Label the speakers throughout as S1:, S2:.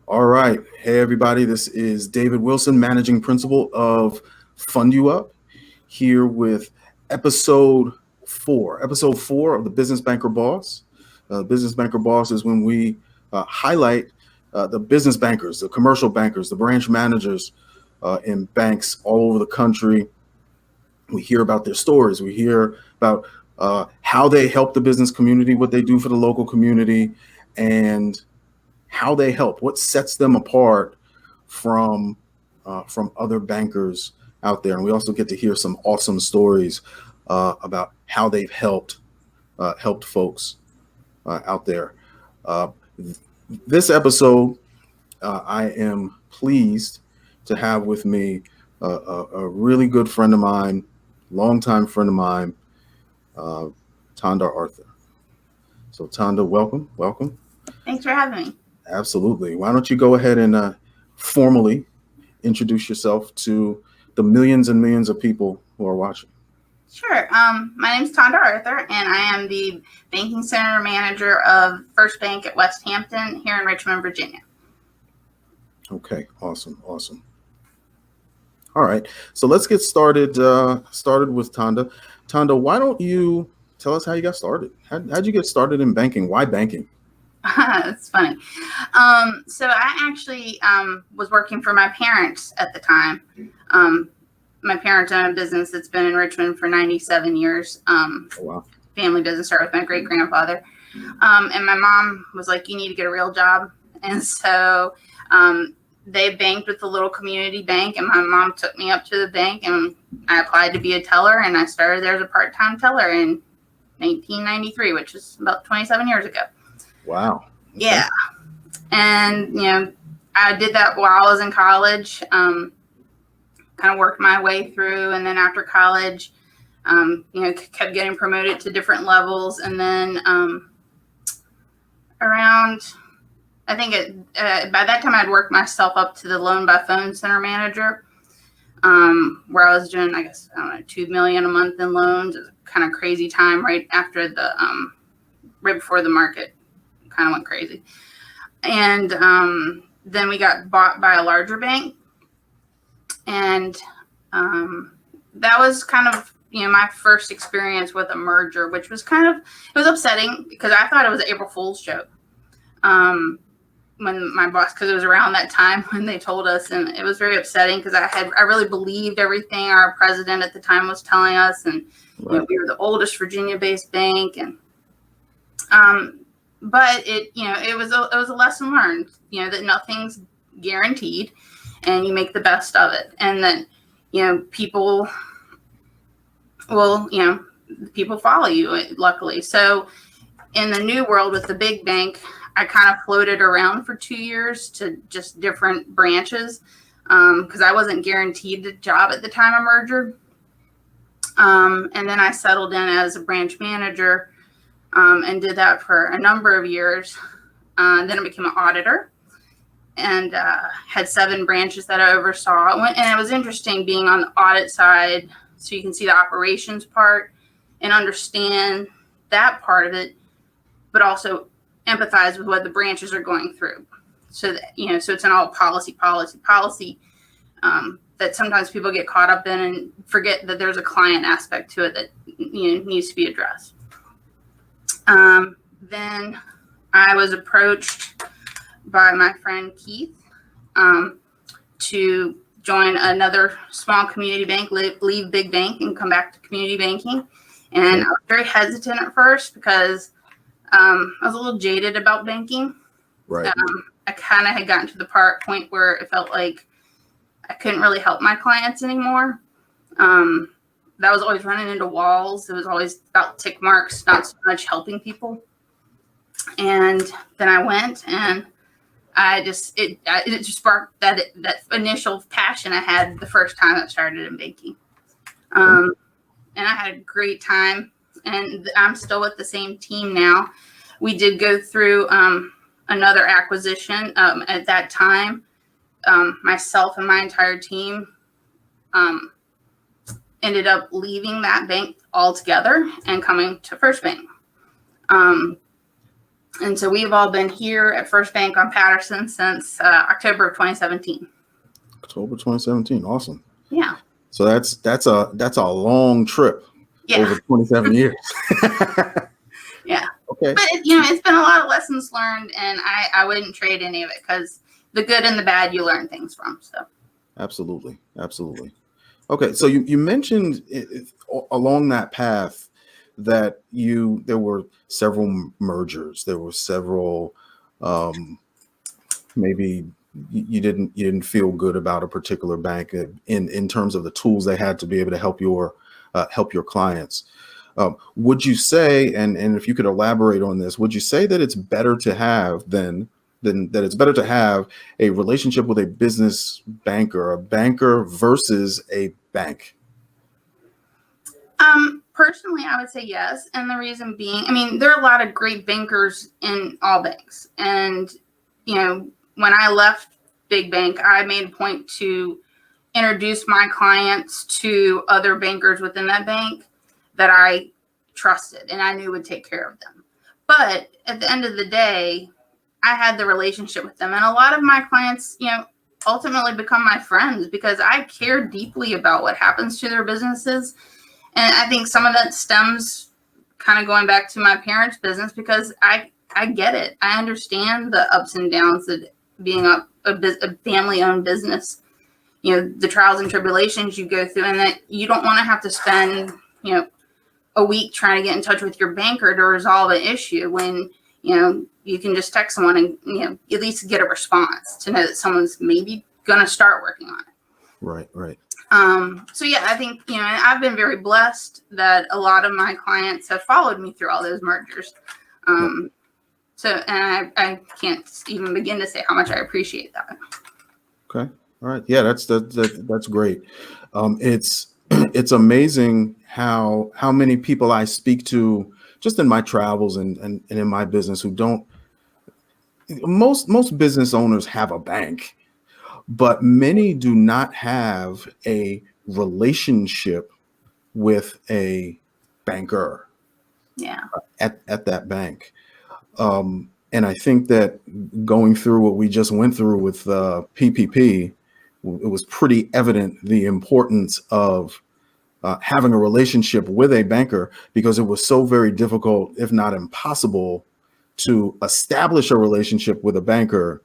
S1: All right. Hey, everybody. This is David Wilson, Managing Principal of Fund You Up, here with episode four. Episode four of the Business Banker Boss. Business Banker Boss is when we highlight the business bankers, the commercial bankers, the branch managers in banks all over the country. We hear about their stories. We hear about how they help the business community, what they do for the local community, and how they help, what sets them apart from other bankers out there. And we also get to hear some awesome stories about how they've helped folks out there. This episode, I am pleased to have with me a really good friend of mine, longtime friend of mine, Tonda Arthur. So Tonda, welcome.
S2: Thanks for having me.
S1: Absolutely. Why don't you go ahead and formally introduce yourself to the millions and millions of people who are watching?
S2: Sure. My name is Tonda Arthur, and I am the banking center manager of First Bank at West Hampton here in Richmond, Virginia.
S1: Okay. Awesome. All right. So let's get started with Tonda. Tonda, why don't you tell us how you got started? How'd you get started in banking? Why banking?
S2: It's funny. So I actually was working for my parents at the time. My parents own a business that's been in Richmond for 97 years.
S1: Oh, wow.
S2: Family business started with my great-grandfather. And my mom was like, you need to get a real job. And so they banked with the little community bank, and my mom took me up to the bank, and I applied to be a teller, and I started there as a part-time teller in 1993, which is about 27 years ago.
S1: Wow. Okay.
S2: Yeah. And, I did that while I was in college, kind of worked my way through. And then after college, kept getting promoted to different levels. And then around, I think by that time I'd worked myself up to the loan by phone center manager, where I was doing, $2 million a month in loans. It was a kind of crazy time right after right before the market kind of went crazy. And then we got bought by a larger bank, and that was kind of my first experience with a merger, which was it was upsetting because I thought it was an April Fool's joke when my boss, because it was around that time when they told us, and it was very upsetting because I really believed everything our president at the time was telling us, and
S1: Right.
S2: we were the oldest Virginia-based bank, and but it was a lesson learned, that nothing's guaranteed, and you make the best of it, and that people will people follow you, luckily. So in the new world with the big bank, I kind of floated around for 2 years to just different branches because I wasn't guaranteed a job at the time of merger, and then I settled in as a branch manager. And did that for a number of years. Then I became an auditor and had 7 branches that I oversaw. And it was interesting being on the audit side, so you can see the operations part and understand that part of it, but also empathize with what the branches are going through. So that, so it's an all policy that sometimes people get caught up in and forget that there's a client aspect to it that needs to be addressed. Then I was approached by my friend Keith to join another small community bank, leave big bank and come back to community banking. And I was very hesitant at first because I was a little jaded about banking.
S1: Right.
S2: I kind of had gotten to the point where it felt like I couldn't really help my clients anymore. That was always running into walls. It was always about tick marks, not so much helping people. And then I went, and it just sparked that initial passion I had the first time I started in banking. And I had a great time, and I'm still with the same team now. We did go through another acquisition at that time. Myself and my entire team ended up leaving that bank altogether and coming to First Bank. And so we've all been here at First Bank on Patterson since October of 2017.
S1: October 2017. Awesome.
S2: Yeah.
S1: So that's a long trip over 27 years.
S2: Yeah.
S1: Okay.
S2: But it's been a lot of lessons learned, and I wouldn't trade any of it, because the good and the bad you learn things from. So.
S1: Absolutely. Okay. So you mentioned along that path that there were several mergers. There were several, maybe you didn't feel good about a particular bank in terms of the tools they had to be able to help your clients. Would you say, and if you could elaborate on this, would you say that it's better to have that it's better to have a relationship with a business banker, a banker versus a bank?
S2: Personally, I would say yes. And the reason being, I mean, there are a lot of great bankers in all banks. And, when I left Big Bank, I made a point to introduce my clients to other bankers within that bank that I trusted and I knew would take care of them. But at the end of the day, I had the relationship with them. And a lot of my clients, ultimately become my friends because I care deeply about what happens to their businesses. And I think some of that stems kind of going back to my parents' business, because I get it. I understand the ups and downs that being a family-owned business, the trials and tribulations you go through, and that you don't want to have to spend, a week trying to get in touch with your banker to resolve an issue when, you can just text someone and, at least get a response to know that someone's maybe going to start working on it.
S1: Right.
S2: So yeah, I think, I've been very blessed that a lot of my clients have followed me through all those mergers. So, and I can't even begin to say how much I appreciate that.
S1: Okay. All right. Yeah, that's great. It's amazing how many people I speak to just in my travels and in my business who don't. Most business owners have a bank, but many do not have a relationship with a banker.
S2: Yeah.
S1: At that bank. And I think that going through what we just went through with PPP, it was pretty evident the importance of having a relationship with a banker, because it was so very difficult, if not impossible, to establish a relationship with a banker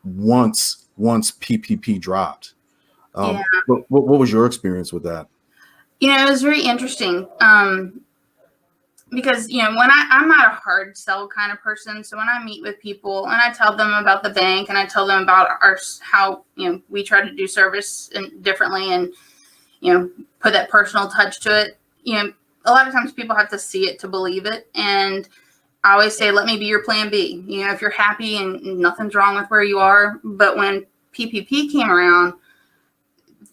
S1: once PPP dropped.
S2: Yeah.
S1: What was your experience with that?
S2: It was very interesting. Because, when I'm not a hard sell kind of person. So when I meet with people and I tell them about the bank and I tell them about how, we try to do service differently and, put that personal touch to it, a lot of times people have to see it to believe it. And I always say, let me be your plan B. If you're happy and nothing's wrong with where you are. But when PPP came around,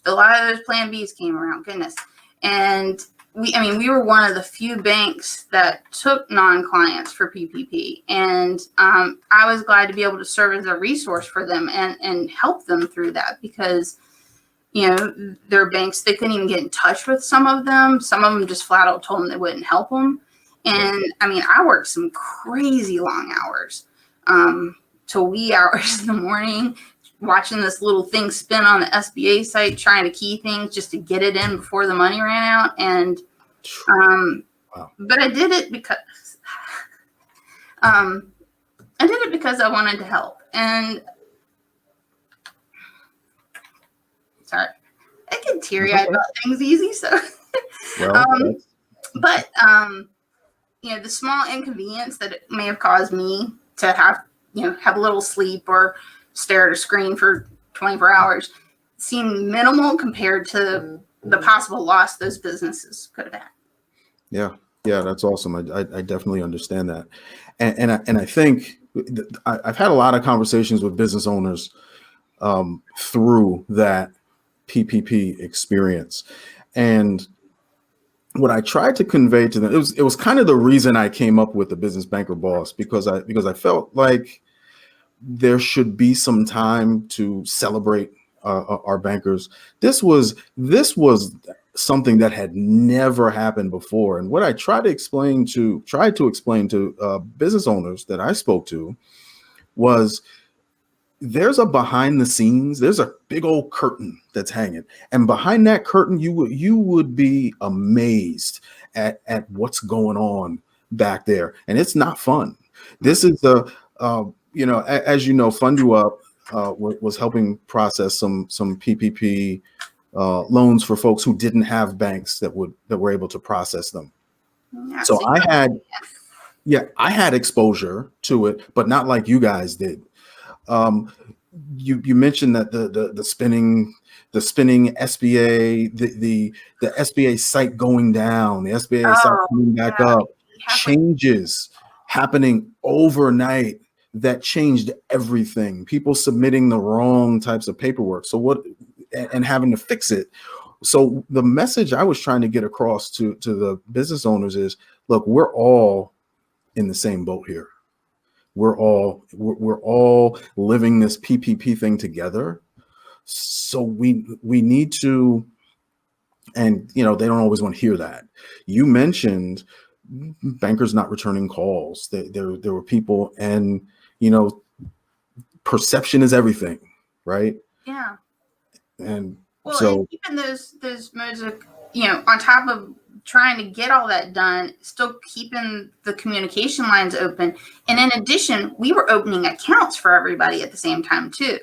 S2: a lot of those plan Bs came around, goodness. And we were one of the few banks that took non-clients for PPP. And I was glad to be able to serve as a resource for them and help them through that, because, their banks, they couldn't even get in touch with some of them. Some of them just flat out told them they wouldn't help them. And I worked some crazy long hours, till wee hours in the morning, watching this little thing spin on the SBA site, trying to key things just to get it in before the money ran out. And,
S1: wow.
S2: But I did it because, I wanted to help. And sorry, I get teary-eyed about things easy. So, but the small inconvenience that it may have caused me to have a little sleep or stare at a screen for 24 hours seemed minimal compared to the possible loss those businesses could have had.
S1: Yeah, that's awesome. I definitely understand that, and I think I've had a lot of conversations with business owners through that PPP experience, and what I tried to convey to them, it was kind of the reason I came up with the Business Banker Boss, because I felt like there should be some time to celebrate our bankers. This was something that had never happened before. And what I tried to explain to business owners that I spoke to was, there's a behind the scenes, there's a big old curtain that's hanging. And behind that curtain, you would be amazed at what's going on back there. And it's not fun. This is as you know, Fund You Up was helping process some PPP loans for folks who didn't have banks that were able to process them. So I had exposure to it, but not like you guys did. You mentioned that the spinning SBA, the SBA site going down, the SBA site coming back up, changes happening overnight that changed everything. People submitting the wrong types of paperwork. And having to fix it. So the message I was trying to get across to the business owners is, look, we're all in the same boat here. We're all living this PPP thing together. So we need to, and they don't always want to hear that. You mentioned bankers not returning calls. There were people, and perception is everything, right?
S2: Yeah.
S1: And
S2: and keeping those modes of, on top of trying to get all that done, still keeping the communication lines open. And in addition, we were opening accounts for everybody at the same time too.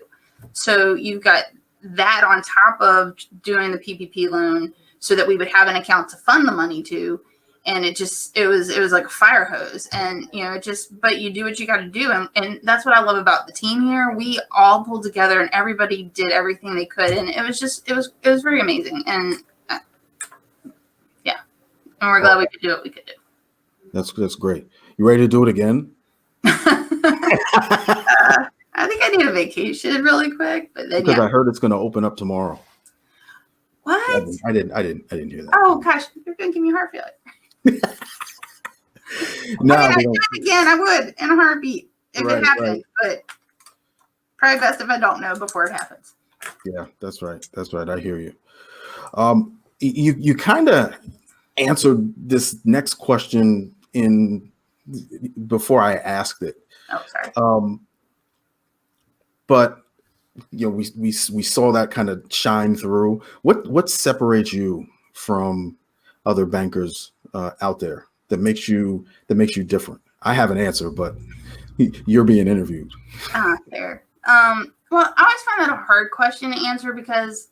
S2: So you've got that on top of doing the PPP loan so that we would have an account to fund the money to. And it was like a fire hose, and but you do what you got to do, and that's what I love about the team here. We all pulled together, and everybody did everything they could, and it was very amazing, and and we're glad we could do what we could do.
S1: That's great. You ready to do it again?
S2: I think I need a vacation really quick, but then
S1: because I heard it's going to open up tomorrow.
S2: What?
S1: I didn't hear that.
S2: Oh gosh, you're going to give me a heart failure.
S1: No,
S2: I'd do it again. I would in a heartbeat if it happened, but probably best if I don't know before it happens.
S1: Yeah, that's right. I hear you. You kind of answered this next question before I asked it.
S2: Oh, sorry.
S1: But we saw that kind of shine through. What separates you from other bankers out there that makes you different? I have an answer, but you're being interviewed.
S2: Fair. Well, I always find that a hard question to answer because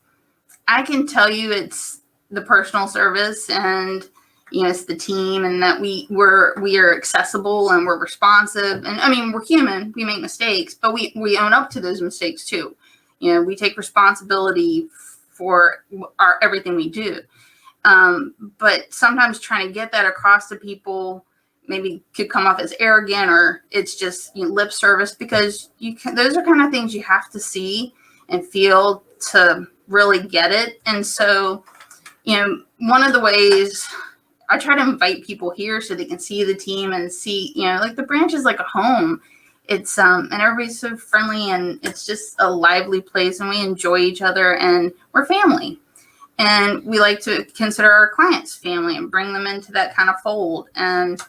S2: I can tell you it's the personal service and it's the team, and that we are accessible and we're responsive, and I mean we're human, we make mistakes, but we own up to those mistakes too. We take responsibility for everything we do. But sometimes trying to get that across to people maybe could come off as arrogant, or it's just lip service, because those are kind of things you have to see and feel to really get it. And so, one of the ways I try to invite people here so they can see the team and see, like the branch is like a home. It's and everybody's so friendly, and it's just a lively place, and we enjoy each other, and we're family. And we like to consider our clients family and bring them into that kind of fold. And,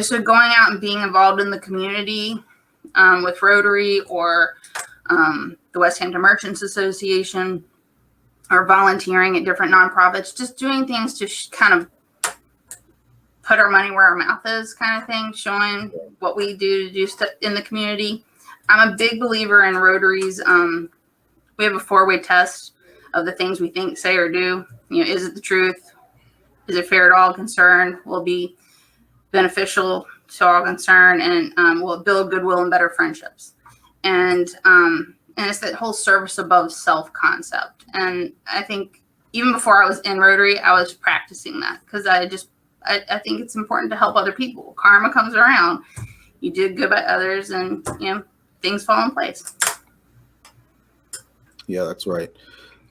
S2: so going out and being involved in the community with Rotary or the West Hampton Merchants Association, or volunteering at different nonprofits, just doing things to kind of put our money where our mouth is kind of thing, showing what we do stuff in the community. I'm a big believer in Rotaries. We have a 4-way test of the things we think, say, or do. Is it the truth? Is it fair to all concerned? Will it be beneficial to all concerned? And will it build goodwill and better friendships? And it's that whole service above self concept. And I think even before I was in Rotary, I was practicing that, because I think it's important to help other people. Karma comes around. You did good by others, and things fall in place.
S1: Yeah, that's right.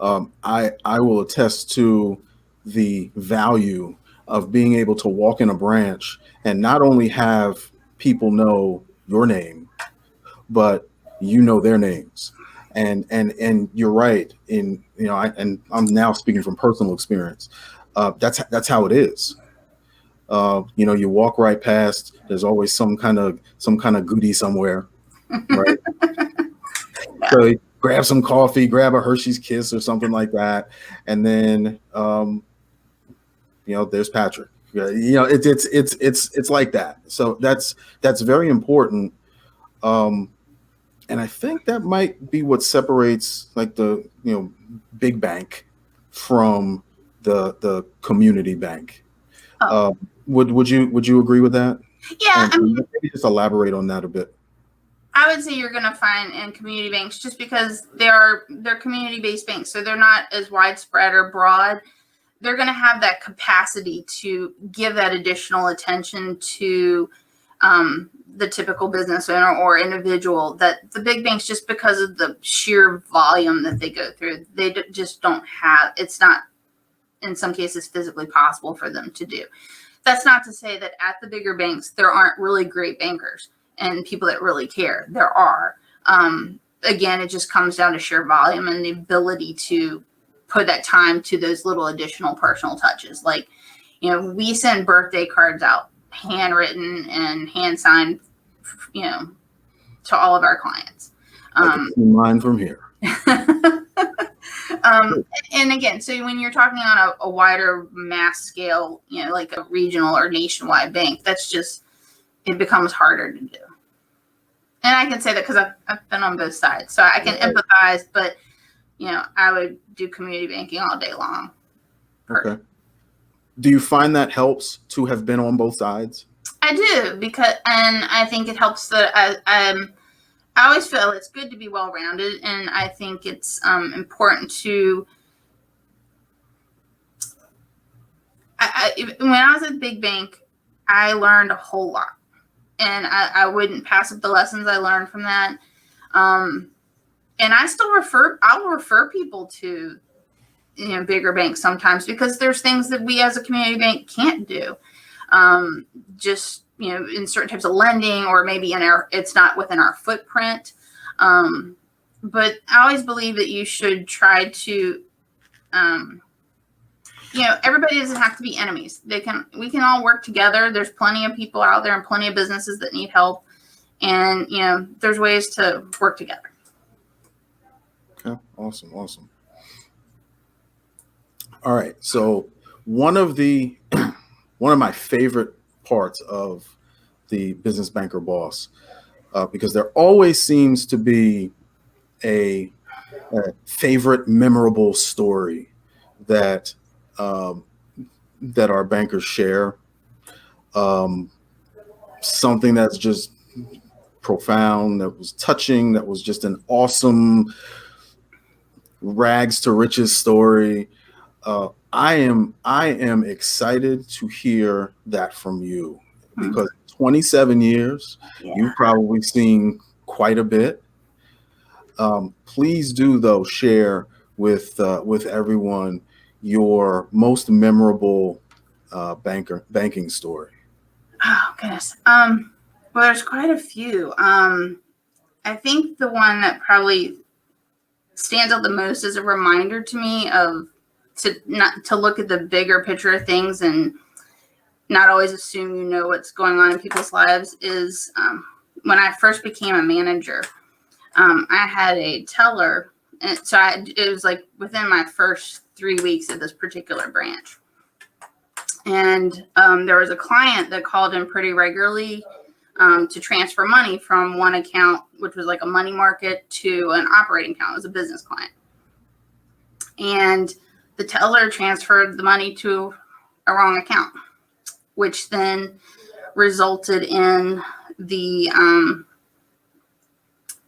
S1: I will attest to the value of being able to walk in a branch and not only have people know your name, but their names. And you're right. I'm now speaking from personal experience. That's how it is. You walk right past. There's always some kind of goodie somewhere, right?
S2: Yeah.
S1: So grab some coffee, grab a Hershey's Kiss or something like that, and then there's Patrick. Yeah, it's like that. So that's very important. Um, and I think that might be what separates like the big bank from the community bank.
S2: Oh,
S1: Would you agree with that?
S2: yeah.
S1: And
S2: I mean,
S1: maybe just elaborate on that a bit.
S2: I would say you're going to find in community banks just because they're community-based banks, so they're not as widespread or broad. They're going to have that capacity to give that additional attention to the typical business owner or individual that the big banks, just because of the sheer volume that they go through, they just don't have. It's not, in some cases, physically possible for them to do. That's not to say that at the bigger banks there aren't really great bankers and people that really care. There are. Again, it just comes down to sheer volume and the ability to put that time to those little additional personal touches. Like, we send birthday cards out, handwritten and hand signed, to all of our clients.
S1: I can see mine from here.
S2: And again, so when you're talking on a wider mass scale, like a regional or nationwide bank, it becomes harder to do. And I can say that because I've been on both sides, so I can empathize, but I would do community banking all day long.
S1: Okay. Do you find that helps to have been on both sides?
S2: I do, and I think it helps that I always feel it's good to be well-rounded, and I think it's important to. When I was at the big bank, I learned a whole lot, and I wouldn't pass up the lessons I learned from that. And I'll refer people to, bigger banks sometimes because there's things that we as a community bank can't do. Just, in certain types of lending, or maybe it's not within our footprint. But I always believe that you should try to, everybody doesn't have to be enemies. We can all work together. There's plenty of people out there and plenty of businesses that need help. And, there's ways to work together.
S1: Okay. Awesome. All right. So one of my favorite parts of the Business Banker Boss, because there always seems to be a favorite memorable story that our bankers share, something that's just profound, that was touching, that was just an awesome rags to riches story. I am excited to hear that from you, because 27 years, you've probably seen quite a bit. Please do, though, share with everyone your most memorable banking story.
S2: Oh, goodness. Well, there's quite a few. I think the one that probably stands out the most as a reminder to me to look at the bigger picture of things and not always assume what's going on in people's lives is when I first became a manager. I had a teller, and so it was like within my first 3 weeks at this particular branch. And there was a client that called in pretty regularly to transfer money from one account, which was like a money market, to an operating account. It was a business client. And the teller transferred the money to a wrong account, which then resulted in the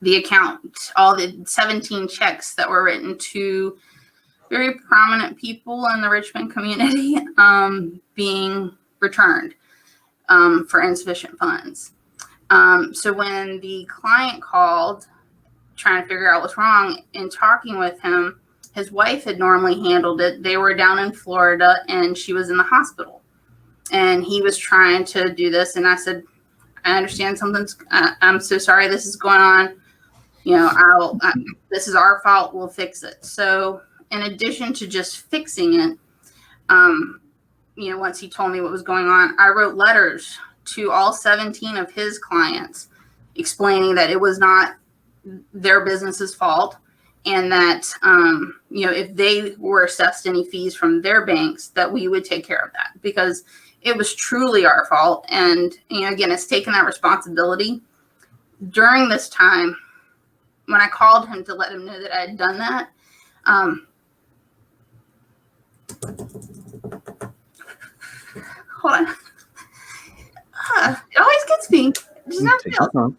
S2: account, all the 17 checks that were written to very prominent people in the Richmond community being returned for insufficient funds. So when the client called trying to figure out what's wrong, in talking with him, his wife had normally handled it. They were down in Florida and she was in the hospital. And he was trying to do this. And I said, I understand I'm so sorry this is going on. This is our fault. We'll fix it. So in addition to just fixing it, once he told me what was going on, I wrote letters to all 17 of his clients explaining that it was not their business's fault, and that, if they were assessed any fees from their banks, that we would take care of that, because it was truly our fault. And, again, it's taken that responsibility. During this time, when I called him to let him know that I had done that, hold on. It always gets me. It just never feels.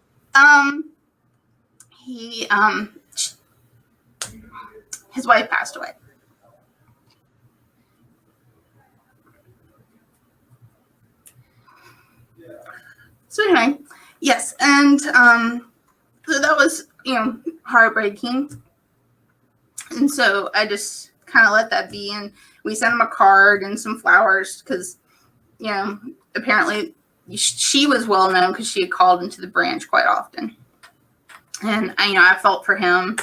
S2: His wife passed away. So anyway, yes, and so that was heartbreaking, and so I just kind of let that be, and we sent him a card and some flowers because apparently she was well known because she had called into the branch quite often, and I felt for him.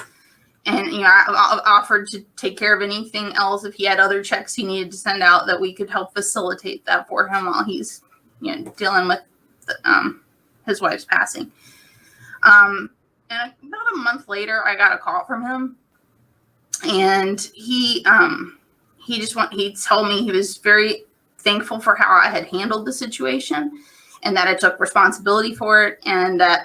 S2: And, I offered to take care of anything else if he had other checks he needed to send out, that we could help facilitate that for him while he's, dealing with his wife's passing. And about a month later, I got a call from him, and he told me he was very thankful for how I had handled the situation, and that I took responsibility for it, and that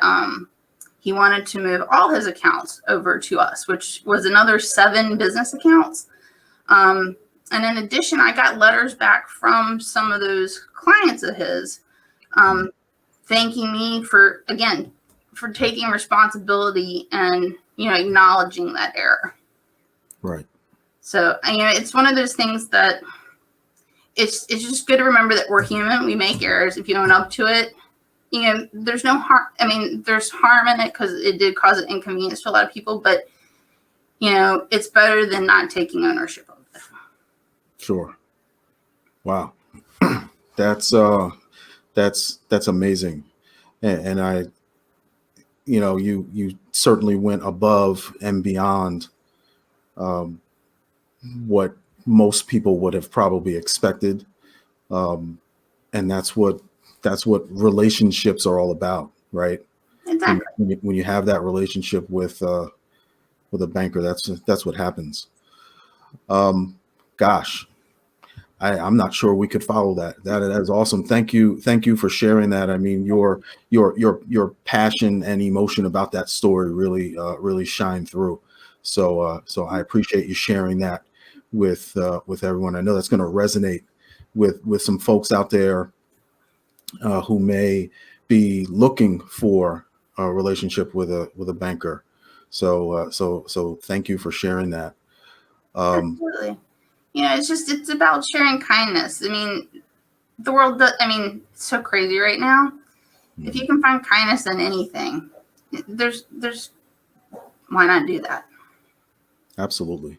S2: he wanted to move all his accounts over to us, which was another 7 business accounts. And in addition, I got letters back from some of those clients of his, thanking me for taking responsibility and, acknowledging that error.
S1: Right.
S2: So, it's one of those things that it's just good to remember that we're human. We make errors. If you own up to it, there's no harm. I mean, there's harm in it because it did cause an inconvenience to a lot of people, but, it's better than not taking ownership of it.
S1: Sure. Wow. That's amazing. And I, you certainly went above and beyond what most people would have probably expected. And that's what relationships are all about, right?
S2: Exactly.
S1: When you have that relationship with a banker, that's what happens. Gosh, I'm not sure we could follow that. That is awesome. Thank you for sharing that. I mean, your passion and emotion about that story really shine through. So I appreciate you sharing that with everyone. I know that's going to resonate with some folks out there who may be looking for a relationship with a banker. So thank you for sharing that.
S2: Absolutely. It's about sharing kindness. I mean, the world, it's so crazy right now. Mm-hmm. If you can find kindness in anything, there's why not do that?
S1: Absolutely.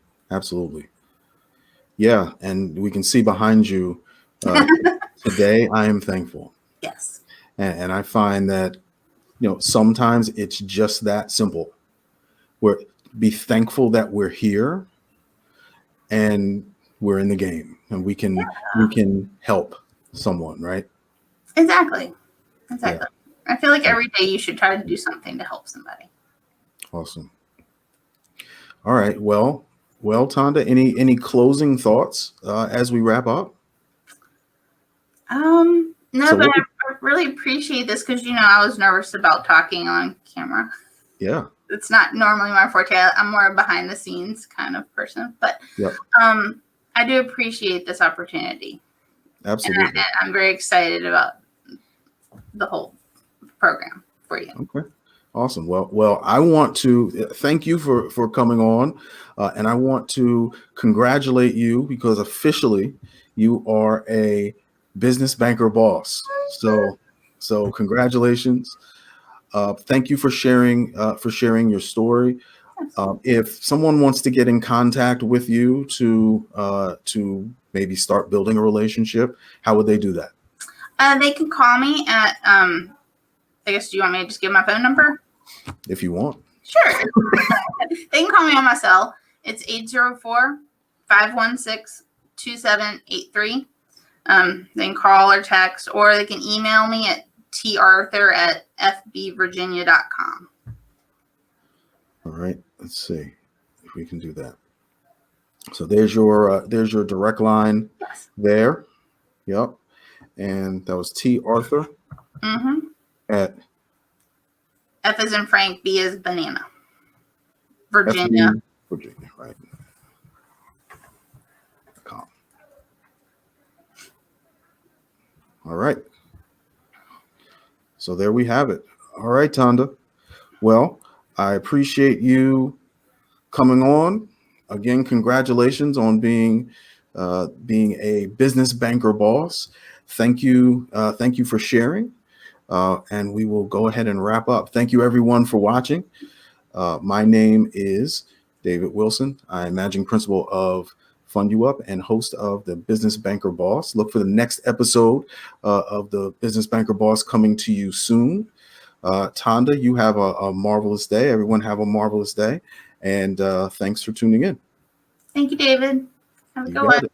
S1: Yeah. And we can see behind you today, I am thankful.
S2: Yes.
S1: And I find that, sometimes it's just that simple. Be thankful that we're here and we're in the game and we can help someone, right?
S2: Exactly. Yeah. I feel like every day you should try to do something to help somebody.
S1: Awesome. All right. Well, Tonda, any closing thoughts as we wrap up?
S2: No, but I really appreciate this because, I was nervous about talking on camera.
S1: Yeah.
S2: It's not normally my forte. I'm more a behind the scenes kind of person, but
S1: yep.
S2: I do appreciate this opportunity.
S1: Absolutely.
S2: And I'm very excited about the whole program for you.
S1: Okay. Awesome. Well, I want to thank you for coming on, and I want to congratulate you because officially you are a business banker boss. So congratulations. Thank you for sharing your story. If someone wants to get in contact with you to maybe start building a relationship, how would they do that?
S2: They can call me at I guess, do you want me to just give my phone number?
S1: If you want.
S2: Sure. They can call me on my cell. It's 804-516-2783. They can call or text, or they can email me at tarthur@fbvirginia.com.
S1: All right. Let's see if we can do that. So there's your direct line
S2: Yes.
S1: there. Yep. And that was T. Arthur at
S2: F as in Frank, B as banana. Virginia.
S1: Virginia, right. .com. All right. So there we have it. All right, Tonda. Well, I appreciate you coming on. Again, congratulations on being a business banker boss. Thank you for sharing. And we will go ahead and wrap up. Thank you, everyone, for watching. My name is David Wilson. I'm managing principal of Fund You Up and host of the Business Banker Boss. Look for the next episode of the Business Banker Boss coming to you soon. Tonda, you have a marvelous day. Everyone have a marvelous day. And thanks for tuning in.
S2: Thank you, David. Have a good one.